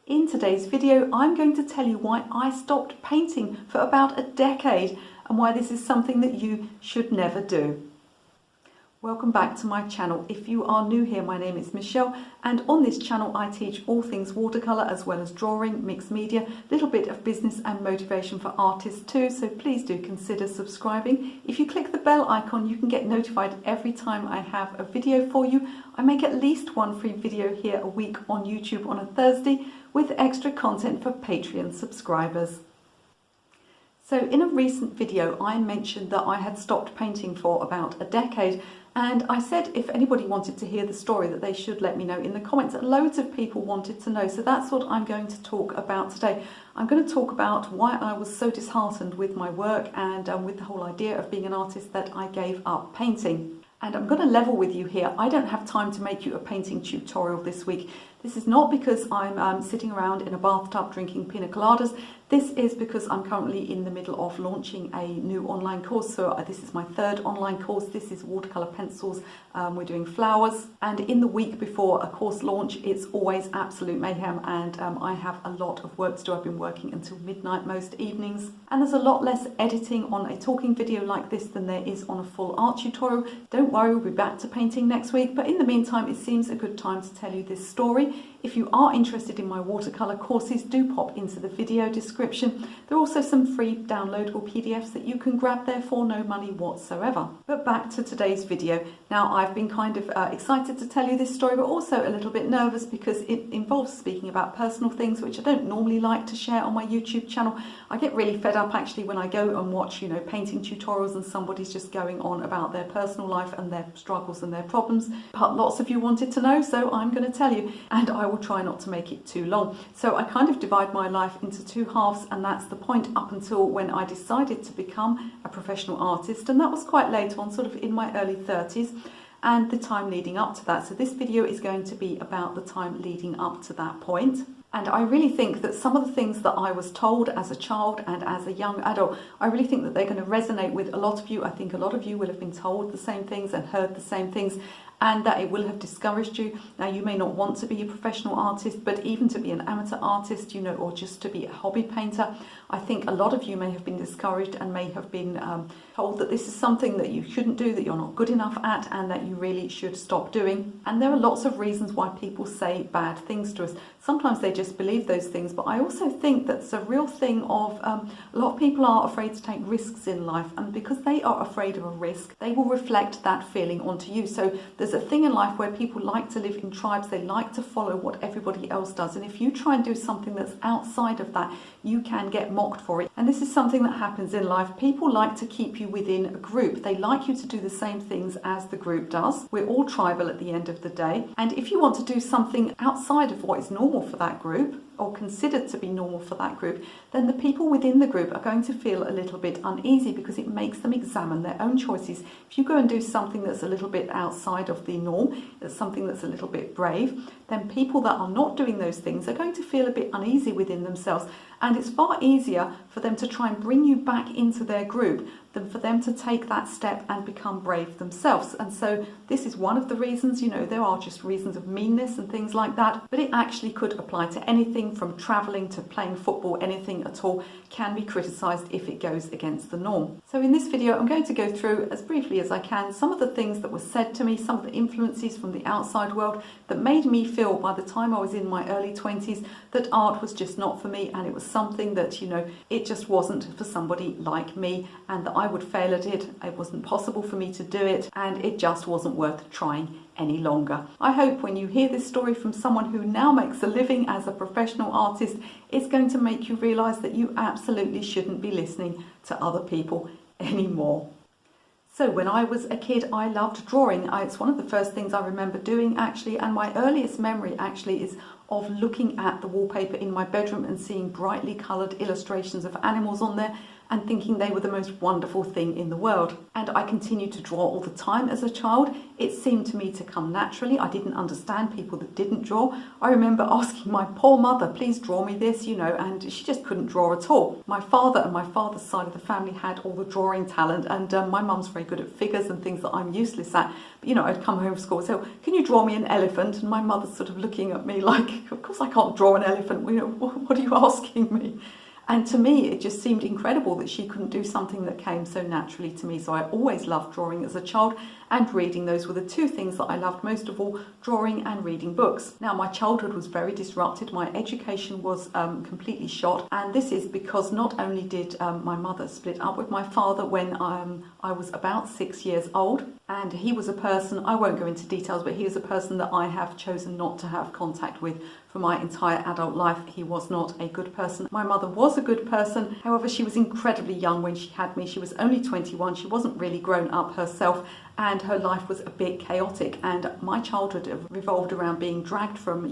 In today's video, I'm going to tell you why I stopped painting for about a decade and why this is something that you should never do. Welcome back to my channel. If you are new here, my name is Michelle, and on this channel I teach all things watercolour as well as drawing, mixed media, a little bit of business and motivation for artists too, so please do consider subscribing. If you click the bell icon, you can get notified every time I have a video for you. I make at least one free video here a week on YouTube on a Thursday with extra content for Patreon subscribers. So in a recent video I mentioned that I had stopped painting for about a decade, and I said if anybody wanted to hear the story that they should let me know in the comments. Loads of people wanted to know, so that's what I'm going to talk about today. I'm going to talk about why I was so disheartened with my work and with the whole idea of being an artist that I gave up painting. And I'm going to level with you here. I don't have time to make you a painting tutorial this week. This is not because I'm sitting around in a bathtub drinking pina coladas. This is because I'm currently in the middle of launching a new online course. So this is my third online course. This is watercolour pencils. We're doing flowers. And in the week before a course launch, it's always absolute mayhem. And I have a lot of work to do. I've been working until midnight most evenings. And there's a lot less editing on a talking video like this than there is on a full art tutorial. Don't worry, we'll be back to painting next week. But in the meantime, it seems a good time to tell you this story. If you are interested in my watercolour courses, do pop into the video description. There are also some free downloadable PDFs that you can grab there for no money whatsoever. But back to today's video. Now, I've been kind of excited to tell you this story, but also a little bit nervous because it involves speaking about personal things which I don't normally like to share on my YouTube channel. I get really fed up actually when I go and watch, painting tutorials and somebody's just going on about their personal life and their struggles and their problems. But lots of you wanted to know, so I'm going to tell you, and I will try not to make it too long. So I kind of divide my life into two halves, and that's the point up until when I decided to become a professional artist, and that was quite late on, sort of in my early 30s, and the time leading up to that. So this video is going to be about the time leading up to that point. And I really think that some of the things that I was told as a child and as a young adult, I really think that they're going to resonate with a lot of you. I think a lot of you will have been told the same things and heard the same things, and that it will have discouraged you. Now, you may not want to be a professional artist, but even to be an amateur artist, or just to be a hobby painter, I think a lot of you may have been discouraged and may have been told that this is something that you shouldn't do, that you're not good enough at, and that you really should stop doing. And there are lots of reasons why people say bad things to us. Sometimes they just believe those things, but I also think that's a real thing of a lot of people are afraid to take risks in life, and because they are afraid of a risk, they will reflect that feeling onto you. So there's a thing in life where people like to live in tribes. They like to follow what everybody else does, and if you try and do something that's outside of that, you can get mocked for it. And this is something that happens in life. People like to keep you within a group. They like you to do the same things as the group does. We're all tribal at the end of the day, and if you want to do something outside of what is normal for that group, or considered to be normal for that group, then the people within the group are going to feel a little bit uneasy because it makes them examine their own choices. If you go and do something that's a little bit outside of the norm, that's something that's a little bit brave, then people that are not doing those things are going to feel a bit uneasy within themselves, and it's far easier for them to try and bring you back into their group than for them to take that step and become brave themselves. And so this is one of the reasons, there are just reasons of meanness and things like that, but it actually could apply to anything from travelling to playing football. Anything at all can be criticised if it goes against the norm. So in this video, I'm going to go through as briefly as I can some of the things that were said to me, some of the influences from the outside world that made me feel by the time I was in my early 20s that art was just not for me, and it was something that, it just wasn't for somebody like me, and that I would fail at it. It wasn't possible for me to do it, and it just wasn't worth trying any longer. I hope when you hear this story from someone who now makes a living as a professional artist, it's going to make you realise that you absolutely shouldn't be listening to other people anymore. So when I was a kid, I loved drawing. It's one of the first things I remember doing actually, and my earliest memory actually is of looking at the wallpaper in my bedroom and seeing brightly coloured illustrations of animals on there and thinking they were the most wonderful thing in the world. And I continued to draw all the time as a child. It seemed to me to come naturally. I didn't understand people that didn't draw. I remember asking my poor mother, please draw me this, and she just couldn't draw at all. My father and my father's side of the family had all the drawing talent, and my mum's very good at figures and things that I'm useless at. But, I'd come home from school and say, oh, can you draw me an elephant? And my mother's sort of looking at me like, of course I can't draw an elephant. What are you asking me? And to me, it just seemed incredible that she couldn't do something that came so naturally to me. So I always loved drawing as a child, and reading. Those were the two things that I loved most of all, drawing and reading books. Now, my childhood was very disrupted. My education was completely shot. And this is because not only did my mother split up with my father when I was about 6 years old, and he was a person, I won't go into details, but he was a person that I have chosen not to have contact with for my entire adult life. He was not a good person. My mother was a good person. However, she was incredibly young when she had me. She was only 21. She wasn't really grown up herself, and her life was a bit chaotic. And my childhood revolved around being dragged from,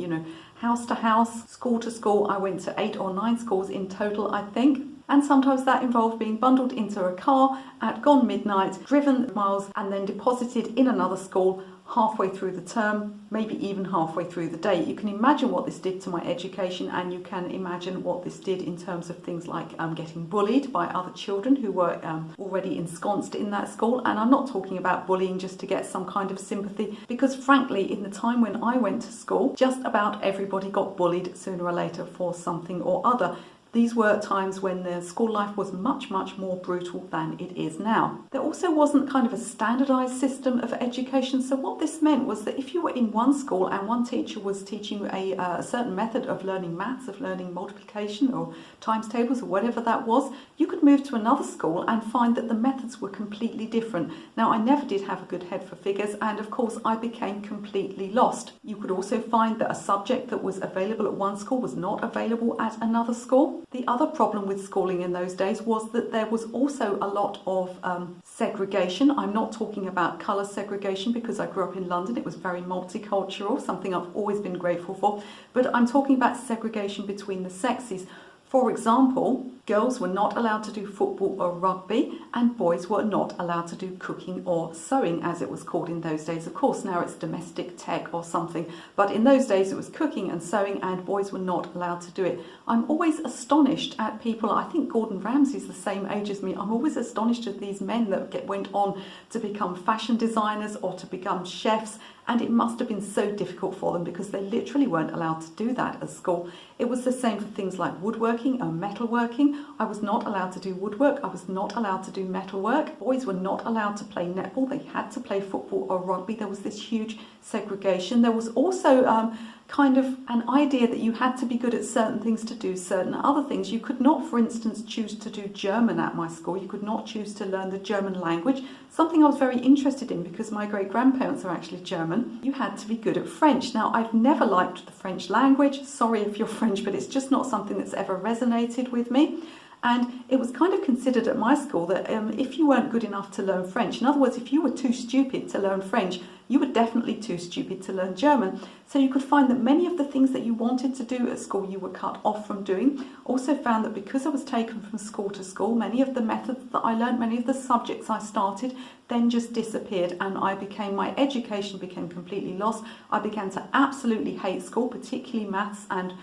house to house, school to school. I went to 8 or 9 schools in total, I think. And sometimes that involved being bundled into a car at gone midnight, driven miles, and then deposited in another school halfway through the term, maybe even halfway through the day. You can imagine what this did to my education, and you can imagine what this did in terms of things like getting bullied by other children who were already ensconced in that school. And I'm not talking about bullying just to get some kind of sympathy, because frankly, in the time when I went to school, just about everybody got bullied sooner or later for something or other. These were times when the school life was much, much more brutal than it is now. There also wasn't kind of a standardised system of education. So what this meant was that if you were in one school and one teacher was teaching a certain method of learning maths, of learning multiplication or times tables or whatever that was, you could move to another school and find that the methods were completely different. Now, I never did have a good head for figures, and of course I became completely lost. You could also find that a subject that was available at one school was not available at another school. The other problem with schooling in those days was that there was also a lot of segregation. I'm not talking about colour segregation because I grew up in London. It was very multicultural, something I've always been grateful for. But I'm talking about segregation between the sexes. For example, girls were not allowed to do football or rugby, and boys were not allowed to do cooking or sewing, as it was called in those days. Of course, now it's domestic tech or something, but in those days it was cooking and sewing, and boys were not allowed to do it. I'm always astonished at people. I think Gordon Ramsay's the same age as me. I'm always astonished at these men that went on to become fashion designers or to become chefs. And it must have been so difficult for them because they literally weren't allowed to do that at school. It was the same for things like woodworking and metalworking. I was not allowed to do woodwork. I was not allowed to do metalwork. Boys were not allowed to play netball. They had to play football or rugby. There was this huge segregation. There was also kind of an idea that you had to be good at certain things to do certain other things. You could not, for instance, choose to do German at my school. You could not choose to learn the German language, something I was very interested in because my great-grandparents are actually German. You had to be good at French. Now, I've never liked the French language. Sorry if you're French, but it's just not something that's ever resonated with me. And it was kind of considered at my school that if you weren't good enough to learn French, in other words, if you were too stupid to learn French, you were definitely too stupid to learn German. So you could find that many of the things that you wanted to do at school, you were cut off from doing. Also found that because I was taken from school to school, many of the methods that I learned, many of the subjects I started, then just disappeared, and my education became completely lost. I began to absolutely hate school, particularly maths and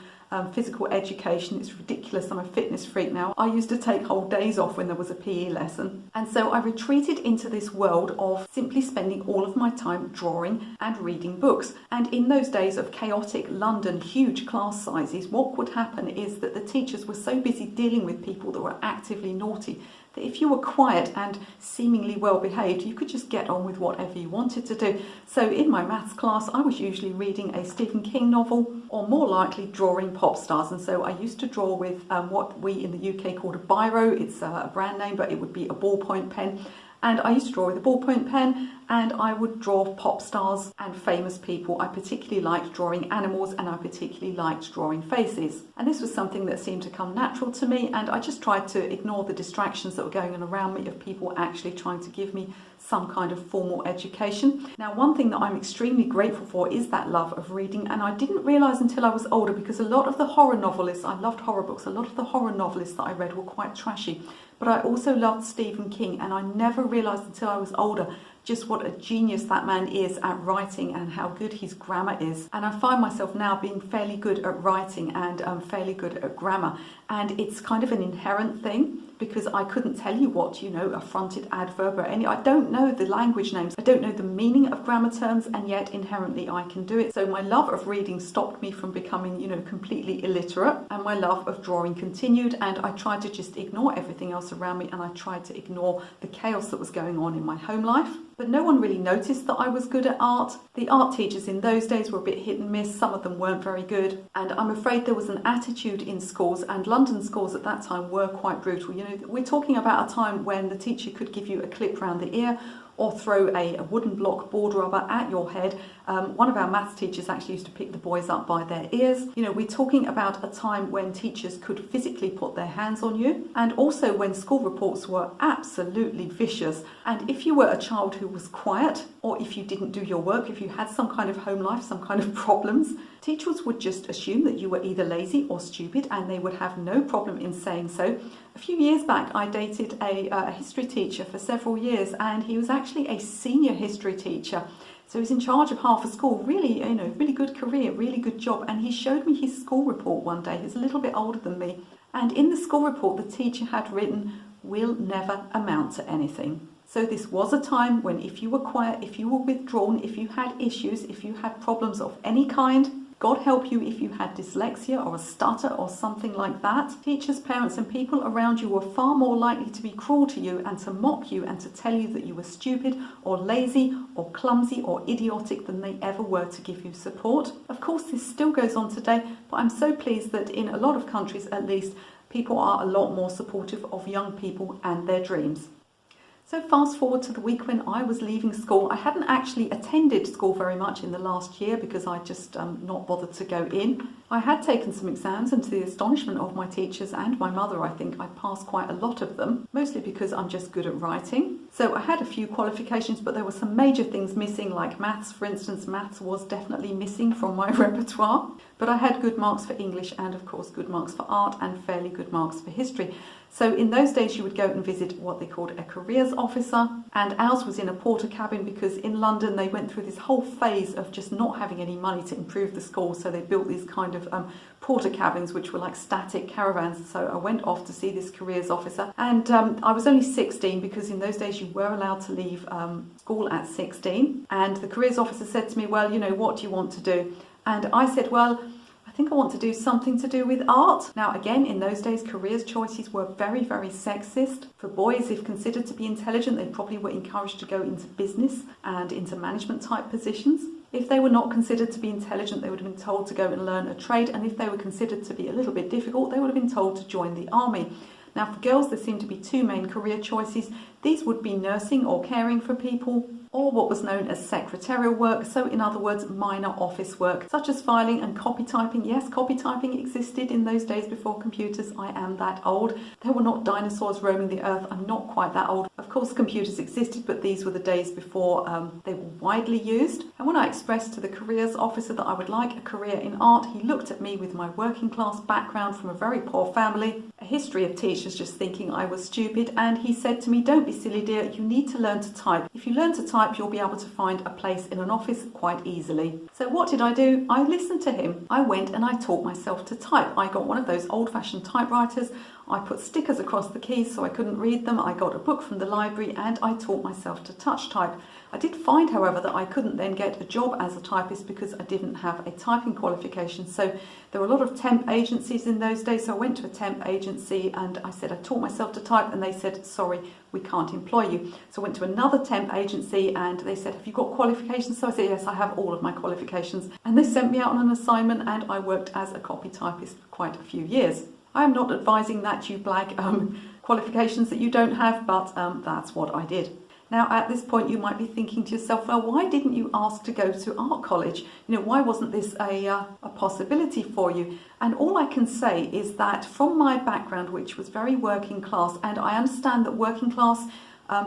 physical education. It's ridiculous. I'm a fitness freak now. I used to take whole days off when there was a PE lesson. And so I retreated into this world of simply spending all of my time drawing and reading books. And in those days of chaotic London, huge class sizes, what would happen is that the teachers were so busy dealing with people that were actively naughty that if you were quiet and seemingly well behaved, you could just get on with whatever you wanted to do. So in my maths class, I was usually reading a Stephen King novel, or more likely drawing pop stars. And so I used to draw with what we in the UK called a biro. It's a brand name, but it would be a ballpoint pen. And I used to draw with a ballpoint pen, and I would draw pop stars and famous people. I particularly liked drawing animals, and I particularly liked drawing faces. And this was something that seemed to come natural to me, and I just tried to ignore the distractions that were going on around me of people actually trying to give me some kind of formal education. Now, one thing that I'm extremely grateful for is that love of reading, and I didn't realise until I was older, because a lot of the horror novelists, I loved horror books, a lot of the horror novelists that I read were quite trashy. but I also loved Stephen King, and I never realised until I was older just what a genius that man is at writing and how good his grammar is. And I find myself now being fairly good at writing and fairly good at grammar, and it's kind of an inherent thing, because I couldn't tell you what, a fronted adverb or any. I don't know the language names. I don't know the meaning of grammar terms, and yet inherently I can do it. So my love of reading stopped me from becoming, completely illiterate, and my love of drawing continued, and I tried to just ignore everything else around me, and I tried to ignore the chaos that was going on in my home life. But no one really noticed that I was good at art. The art teachers in those days were a bit hit and miss. Some of them weren't very good. And I'm afraid there was an attitude in schools, and London schools at that time were quite brutal. We're talking about a time when the teacher could give you a clip round the ear or throw a wooden block board rubber at your head. One of our maths teachers actually used to pick the boys up by their ears. We're talking about a time when teachers could physically put their hands on you, and also when school reports were absolutely vicious. And if you were a child who was quiet, or if you didn't do your work, if you had some kind of home life, some kind of problems, teachers would just assume that you were either lazy or stupid, and they would have no problem in saying so. A few years back, I dated a history teacher for several years, and he was actually a senior history teacher. So he was in charge of half a school, really, really good career, really good job. And he showed me his school report one day. He's a little bit older than me. And in the school report, the teacher had written, "Will never amount to anything." So this was a time when if you were quiet, if you were withdrawn, if you had issues, if you had problems of any kind, God help you if you had dyslexia or a stutter or something like that, teachers, parents and people around you were far more likely to be cruel to you and to mock you and to tell you that you were stupid or lazy or clumsy or idiotic than they ever were to give you support. Of course, this still goes on today, but I'm so pleased that in a lot of countries at least, people are a lot more supportive of young people and their dreams. So fast forward to the week when I was leaving school. I hadn't actually attended school very much in the last year because I just not bothered to go in. I had taken some exams, and to the astonishment of my teachers and my mother, I think I passed quite a lot of them, mostly because I'm just good at writing. So I had a few qualifications, but there were some major things missing, like maths, for instance. Maths was definitely missing from my repertoire. But I had good marks for English and, of course, good marks for art and fairly good marks for history. So in those days you would go and visit what they called a careers officer, and ours was in a porter cabin because in London they went through this whole phase of just not having any money to improve the school, so they built these kind of porter cabins which were like static caravans. So I went off to see this careers officer, and I was only 16 because in those days you were allowed to leave school at 16, and the careers officer said to me, "Well, what do you want to do?" And I said, "Well, I think I want to do something to do with art." Now, again, in those days, careers choices were very, very sexist. For boys, if considered to be intelligent, they probably were encouraged to go into business and into management type positions. If they were not considered to be intelligent, they would have been told to go and learn a trade. And if they were considered to be a little bit difficult, they would have been told to join the army. Now, for girls, there seemed to be two main career choices. These would be nursing or caring for people, or what was known as secretarial work, so in other words, minor office work, such as filing and copy typing. Yes, copy typing existed in those days before computers. I am that old. There were not dinosaurs roaming the earth. I'm not quite that old. Of course, computers existed, but these were the days before they were widely used. And when I expressed to the careers officer that I would like a career in art, he looked at me with my working class background from a very poor family, a history of teachers just thinking I was stupid, and he said to me, "Don't be silly, dear, you need to learn to type. If you learn to type, you'll be able to find a place in an office quite easily." So what did I do? I listened to him. I went and I taught myself to type. I got one of those old-fashioned typewriters. I put stickers across the keys so I couldn't read them. I got a book from the library and I taught myself to touch type. I did find, however, that I couldn't then get a job as a typist because I didn't have a typing qualification. So there were a lot of temp agencies in those days. So I went to a temp agency and I said I taught myself to type, and they said, "Sorry, we can't employ you." So I went to another temp agency and they said, "Have you got qualifications?" So I said, "Yes, I have all of my qualifications." And they sent me out on an assignment and I worked as a copy typist for quite a few years. I am not advising that you blag qualifications that you don't have, but that's what I did. Now, at this point, you might be thinking to yourself, well, why didn't you ask to go to art college? Why wasn't this a possibility for you? And all I can say is that from my background, which was very working class, and I understand that working class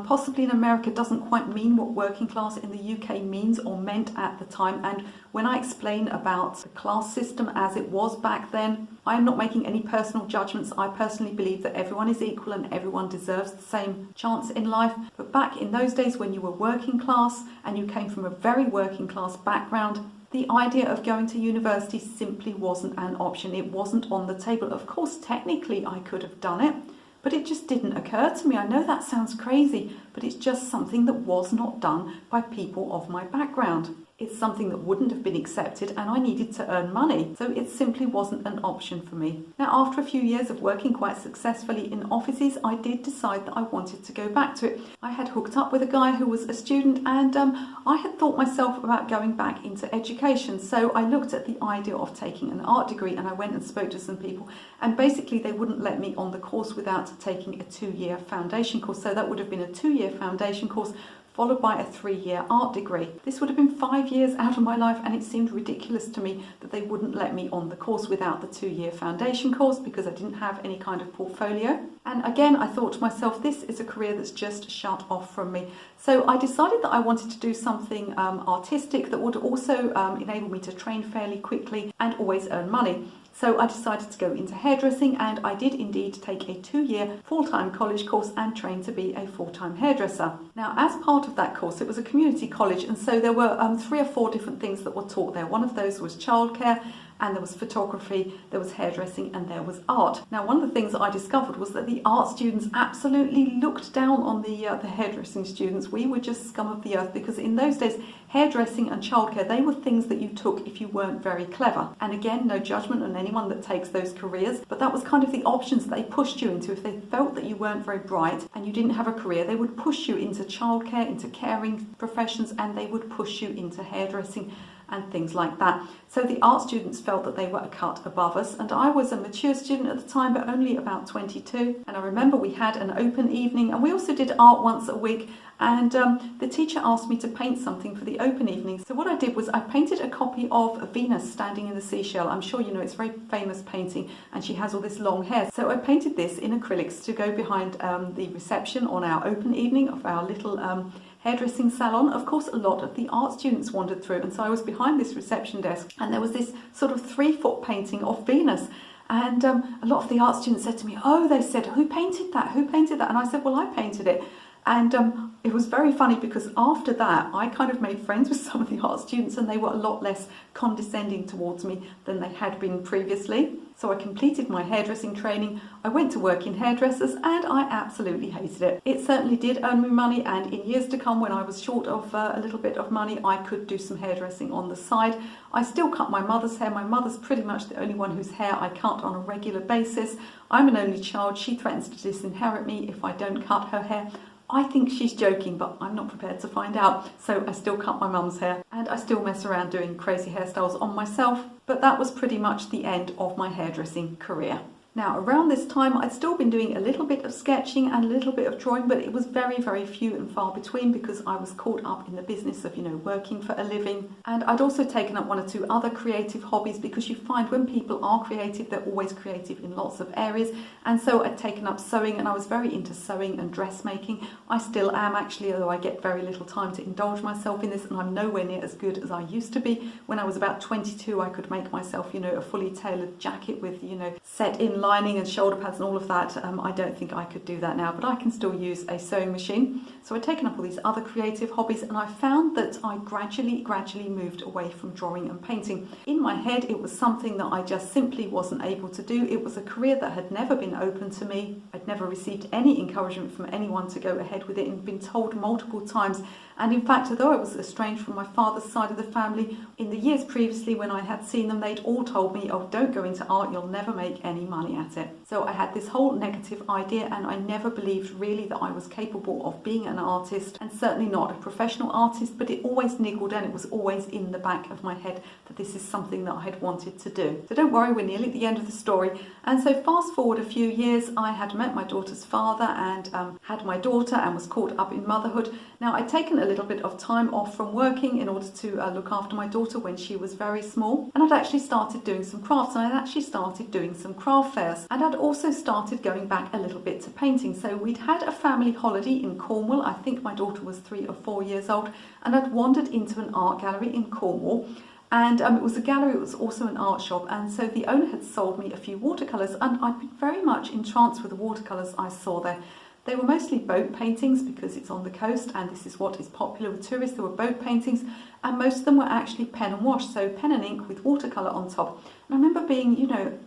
possibly in America doesn't quite mean what working class in the UK means or meant at the time. And when I explain about the class system as it was back then, I'm not making any personal judgments. I personally believe that everyone is equal and everyone deserves the same chance in life. But back in those days when you were working class and you came from a very working class background, the idea of going to university simply wasn't an option. It wasn't on the table. Of course, technically I could have done it, but it just didn't occur to me. I know that sounds crazy, but it's just something that was not done by people of my background. It's something that wouldn't have been accepted, and I needed to earn money, so it simply wasn't an option for me. Now, after a few years of working quite successfully in offices, I did decide that I wanted to go back to it. I had hooked up with a guy who was a student, and I had thought myself about going back into education. So I looked at the idea of taking an art degree, and I went and spoke to some people, and basically they wouldn't let me on the course without taking a 2-year foundation course. So that would have been a 2-year foundation course followed by a 3-year art degree. This would have been 5 years out of my life, and it seemed ridiculous to me that they wouldn't let me on the course without the 2-year foundation course because I didn't have any kind of portfolio. And again, I thought to myself, this is a career that's just shut off from me. So I decided that I wanted to do something artistic that would also enable me to train fairly quickly and always earn money. So I decided to go into hairdressing, and I did indeed take a 2-year full-time college course and train to be a full-time hairdresser. Now, as part of that course, it was a community college, and so there were 3 or 4 different things that were taught there. One of those was childcare, and there was photography, there was hairdressing, and there was art. Now, one of the things that I discovered was that the art students absolutely looked down on the hairdressing students. We were just scum of the earth, because in those days, hairdressing and childcare, they were things that you took if you weren't very clever. And again, no judgment on anyone that takes those careers, but that was kind of the options that they pushed you into. If they felt that you weren't very bright and you didn't have a career, they would push you into childcare, into caring professions, and they would push you into hairdressing and things like that. So the art students felt that they were a cut above us, and I was a mature student at the time, but only about 22. And I remember we had an open evening, and we also did art once a week, and the teacher asked me to paint something for the open evening. So what I did was I painted a copy of Venus standing in the seashell. I'm sure you know it's a very famous painting, and she has all this long hair. So I painted this in acrylics to go behind the reception on our open evening of our little hairdressing salon. Of course, a lot of the art students wandered through, and so I was behind this reception desk, and there was this sort of 3-foot painting of Venus. And a lot of the art students said to me, oh, they said, who painted that? Who painted that? And I said, well, I painted it. And it was very funny because after that, I kind of made friends with some of the art students, and they were a lot less condescending towards me than they had been previously. So I completed my hairdressing training, I went to work in hairdressers, and I absolutely hated it. It certainly did earn me money, and in years to come, when I was short of a little bit of money, I could do some hairdressing on the side. I still cut my mother's hair. My mother's pretty much the only one whose hair I cut on a regular basis. I'm an only child. She threatens to disinherit me if I don't cut her hair. I think she's joking, but I'm not prepared to find out. So I still cut my mum's hair, and I still mess around doing crazy hairstyles on myself. But that was pretty much the end of my hairdressing career. Now, around this time, I'd still been doing a little bit of sketching and a little bit of drawing, but it was very, very few and far between because I was caught up in the business of, working for a living. And I'd also taken up 1 or 2 other creative hobbies, because you find when people are creative, they're always creative in lots of areas. And so I'd taken up sewing, and I was very into sewing and dressmaking. I still am, actually, although I get very little time to indulge myself in this, and I'm nowhere near as good as I used to be. When I was about 22, I could make myself, a fully tailored jacket with, set in lining and shoulder pads and all of that. I don't think I could do that now, but I can still use a sewing machine. So I'd taken up all these other creative hobbies, and I found that I gradually moved away from drawing and painting. In my head, it was something that I just simply wasn't able to do. It was a career that had never been open to me. I'd never received any encouragement from anyone to go ahead with it, and been told multiple times. And in fact, although I was estranged from my father's side of the family, in the years previously when I had seen them, they'd all told me, oh, don't go into art, you'll never make any money at it. So I had this whole negative idea, and I never believed really that I was capable of being an artist, and certainly not a professional artist, but it always niggled, and it was always in the back of my head that this is something that I had wanted to do. So don't worry, we're nearly at the end of the story. And so fast forward a few years, I had met my daughter's father and had my daughter, and was caught up in motherhood. Now, I'd taken a little bit of time off from working in order to look after my daughter when she was very small, and I'd actually started doing some crafts, and I'd actually started doing some craft fairs. fairs. And I'd also started going back a little bit to painting. So we'd had a family holiday in Cornwall. I think my daughter was 3 or 4 years old, and I'd wandered into an art gallery in Cornwall. And it was a gallery, it was also an art shop, and so the owner had sold me a few watercolours, and I'd been very much entranced with the watercolours I saw there. They were mostly boat paintings because it's on the coast and this is what is popular with tourists. There were boat paintings, and most of them were actually pen and wash, so pen and ink with watercolour on top. And I remember being,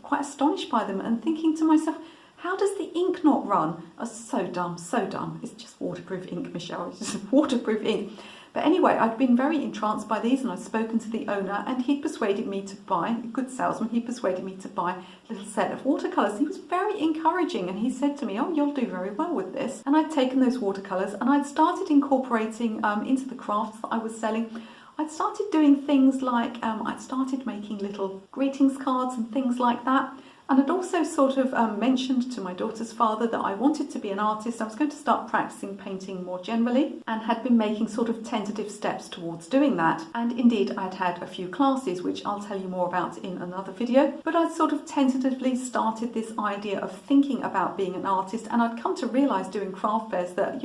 quite astonished by them and thinking to myself, how does the ink not run? I was so dumb, so dumb. It's just waterproof ink, Michelle, it's just waterproof ink. But anyway, I'd been very entranced by these, and I'd spoken to the owner, and he'd persuaded me to buy, a good salesman, he persuaded me to buy a little set of watercolours. He was very encouraging, and he said to me, oh, you'll do very well with this. And I'd taken those watercolours and I'd started incorporating into the crafts that I was selling. I'd started doing things like, I'd started making little greetings cards and things like that. And I'd also sort of mentioned to my daughter's father that I wanted to be an artist. I was going to start practicing painting more generally, and had been making sort of tentative steps towards doing that. And indeed, I'd had a few classes, which I'll tell you more about in another video. But I'd sort of tentatively started this idea of thinking about being an artist, and I'd come to realise doing craft fairs that,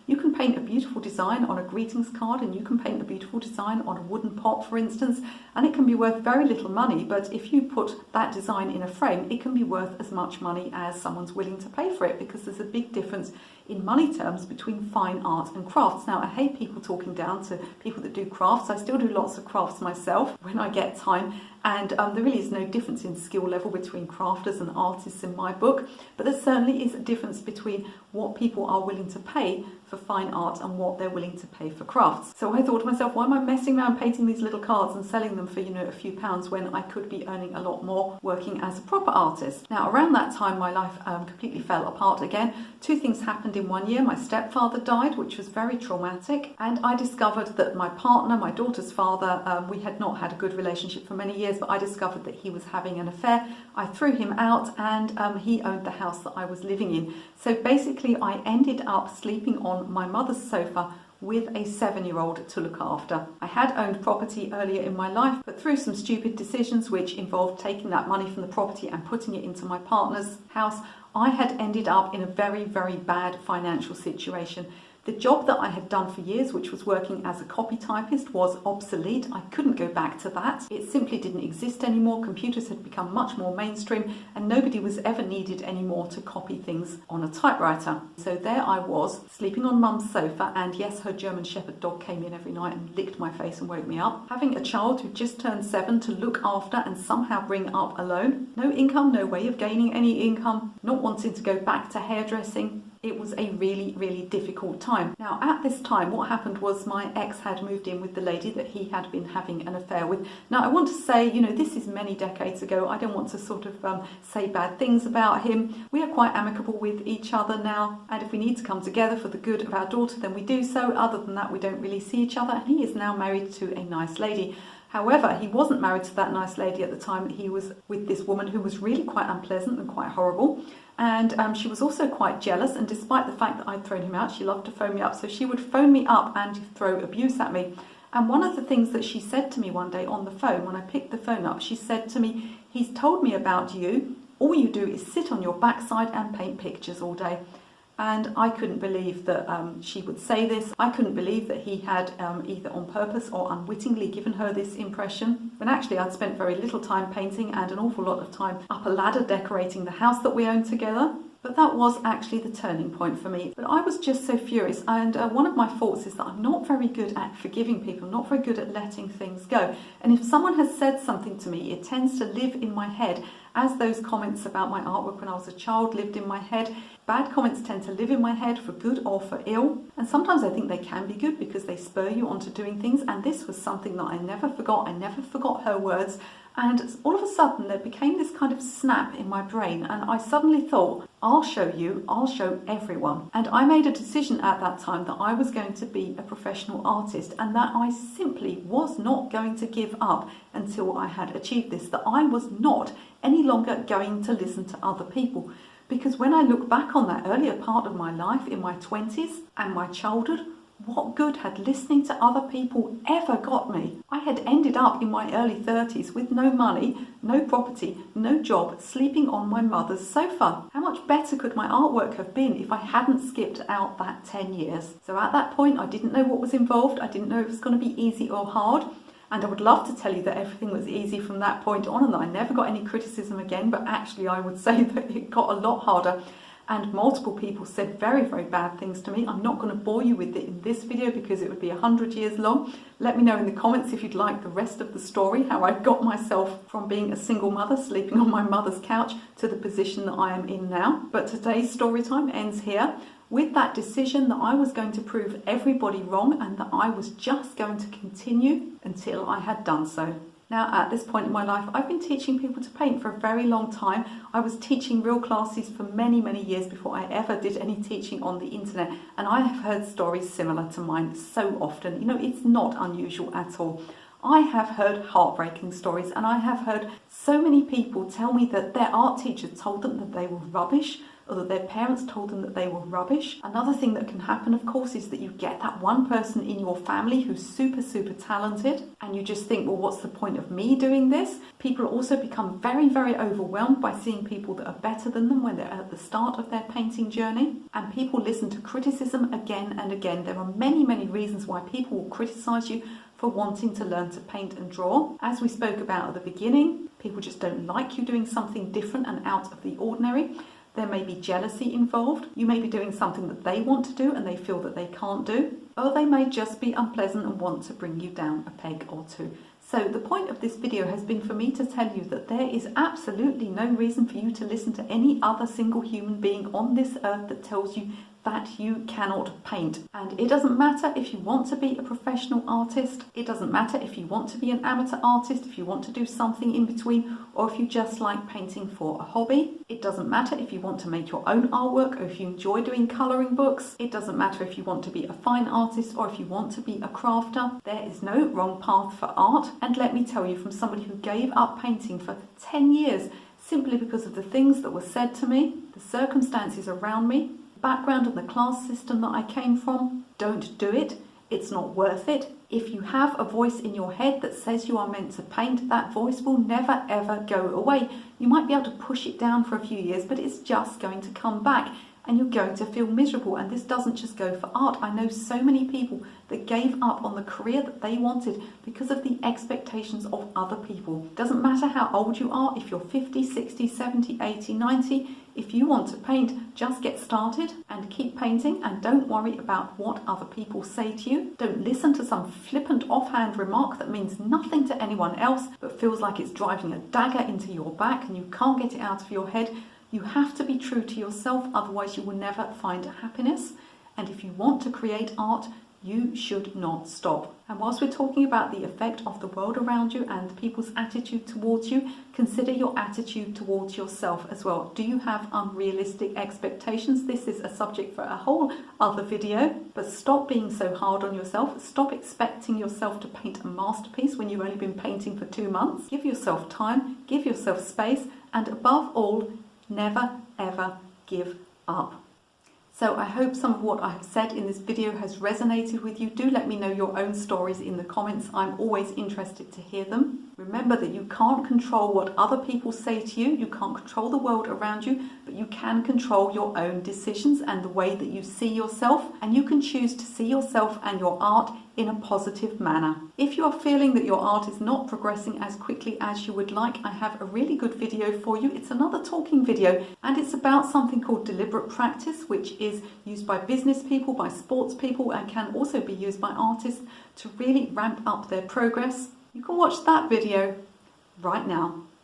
you can paint a beautiful design on a greetings card, and you can paint a beautiful design on a wooden pot, for instance, and it can be worth very little money, but if you put that design in a frame, it can be worth as much money as someone's willing to pay for it, because there's a big difference in money terms between fine art and crafts. Now, I hate people talking down to people that do crafts. I still do lots of crafts myself when I get time, and there really is no difference in skill level between crafters and artists in my book, but there certainly is a difference between what people are willing to pay for fine art and what they're willing to pay for crafts. So I thought to myself, why am I messing around painting these little cards and selling them for, a few pounds when I could be earning a lot more working as a proper artist? Now, around that time, my life completely fell apart again. Two things happened in 1 year. My stepfather died, which was very traumatic, and I discovered that my partner, my daughter's father, we had not had a good relationship for many years, but I discovered that he was having an affair. I threw him out, and he owned the house that I was living in. So basically, I ended up sleeping on my mother's sofa with a 7-year-old to look after. I had owned property earlier in my life, but through some stupid decisions which involved taking that money from the property and putting it into my partner's house, I had ended up in a very, very bad financial situation. The job that I had done for years, which was working as a copy typist, was obsolete. I couldn't go back to that. It simply didn't exist anymore. Computers had become much more mainstream, and nobody was ever needed anymore to copy things on a typewriter. So there I was, sleeping on Mum's sofa, and yes, her German Shepherd dog came in every night and licked my face and woke me up. Having a child who just turned 7 to look after and somehow bring up alone. No income, no way of gaining any income, not wanting to go back to hairdressing. It was a really, really difficult time. Now, at this time, what happened was my ex had moved in with the lady that he had been having an affair with. Now, I want to say, this is many decades ago. I don't want to sort of say bad things about him. We are quite amicable with each other now, and if we need to come together for the good of our daughter, then we do so. Other than that, we don't really see each other, and he is now married to a nice lady. However, he wasn't married to that nice lady at the time. He was with this woman who was really quite unpleasant and quite horrible. And she was also quite jealous, and despite the fact that I'd thrown him out, she loved to phone me up. So she would phone me up and throw abuse at me. And one of the things that she said to me one day on the phone, when I picked the phone up, she said to me, "He's told me about you. All you do is sit on your backside and paint pictures all day." And I couldn't believe that she would say this. I couldn't believe that he had either on purpose or unwittingly given her this impression, when actually I'd spent very little time painting and an awful lot of time up a ladder decorating the house that we owned together. But that was actually the turning point for me. But I was just so furious, and one of my faults is that I'm not very good at forgiving people, not very good at letting things go. And if someone has said something to me, it tends to live in my head, as those comments about my artwork when I was a child lived in my head. Bad comments tend to live in my head for good or for ill, and sometimes I think they can be good because they spur you onto doing things, and this was something that I never forgot. I never forgot her words, and all of a sudden there became this kind of snap in my brain, and I suddenly thought, I'll show you, I'll show everyone. And I made a decision at that time that I was going to be a professional artist, and that I simply was not going to give up until I had achieved this, that I was not any longer going to listen to other people. Because when I look back on that earlier part of my life in my 20s and my childhood, What good had listening to other people ever got me? I had ended up in my early 30s with no money, no property, no job, sleeping on my mother's sofa. How much better could my artwork have been if I hadn't skipped out that 10 years? So at that point, I didn't know what was involved. I didn't know if it was going to be easy or hard. And I would love to tell you that everything was easy from that point on and that I never got any criticism again, but actually I would say that it got a lot harder. And multiple people said very, very bad things to me. I'm not going to bore you with it in this video because it would be 100 years long. Let me know in the comments if you'd like the rest of the story, how I got myself from being a single mother, sleeping on my mother's couch, to the position that I am in now. But today's story time ends here with that decision that I was going to prove everybody wrong and that I was just going to continue until I had done so. Now, at this point in my life, I've been teaching people to paint for a very long time. I was teaching real classes for many, many years before I ever did any teaching on the internet. And I have heard stories similar to mine so often. You know, it's not unusual at all. I have heard heartbreaking stories, and I have heard so many people tell me that their art teacher told them that they were rubbish, or that their parents told them that they were rubbish. Another thing that can happen, of course, is that you get that one person in your family who's super, super talented, and you just think, well, what's the point of me doing this? People also become very, very overwhelmed by seeing people that are better than them when they're at the start of their painting journey, and people listen to criticism again and again. There are many, many reasons why people will criticize you for wanting to learn to paint and draw. As we spoke about at the beginning, people just don't like you doing something different and out of the ordinary. There may be jealousy involved. You may be doing something that they want to do and they feel that they can't do. Or they may just be unpleasant and want to bring you down a peg or two. So the point of this video has been for me to tell you that there is absolutely no reason for you to listen to any other single human being on this earth that tells you that you cannot paint. And it doesn't matter if you want to be a professional artist, it doesn't matter if you want to be an amateur artist, if you want to do something in between, or if you just like painting for a hobby. It doesn't matter if you want to make your own artwork or if you enjoy doing colouring books. It doesn't matter if you want to be a fine artist or if you want to be a crafter. There is no wrong path for art. And let me tell you, from somebody who gave up painting for 10 years simply because of the things that were said to me, the circumstances around me, background and the class system that I came from, don't do it. It's not worth it. If you have a voice in your head that says you are meant to paint, that voice will never ever go away. You might be able to push it down for a few years, but it's just going to come back and you're going to feel miserable. And this doesn't just go for art. I know so many people that gave up on the career that they wanted because of the expectations of other people. It doesn't matter how old you are, if you're 50, 60, 70, 80, 90, if you want to paint, just get started and keep painting and don't worry about what other people say to you. Don't listen to some flippant offhand remark that means nothing to anyone else but feels like it's driving a dagger into your back and you can't get it out of your head. You have to be true to yourself, otherwise you will never find happiness. And if you want to create art, you should not stop. And whilst we're talking about the effect of the world around you and people's attitude towards you, consider your attitude towards yourself as well. Do you have unrealistic expectations? This is a subject for a whole other video, but stop being so hard on yourself. Stop expecting yourself to paint a masterpiece when you've only been painting for 2 months. Give yourself time, give yourself space, and above all, never ever give up. So I hope some of what I have said in this video has resonated with you. Do let me know your own stories in the comments. I'm always interested to hear them. Remember that you can't control what other people say to you. You can't control the world around you, but you can control your own decisions and the way that you see yourself. And you can choose to see yourself and your art in a positive manner. If you are feeling that your art is not progressing as quickly as you would like, I have a really good video for you. It's another talking video and it's about something called deliberate practice, which is used by business people, by sports people, and can also be used by artists to really ramp up their progress. You can watch that video right now.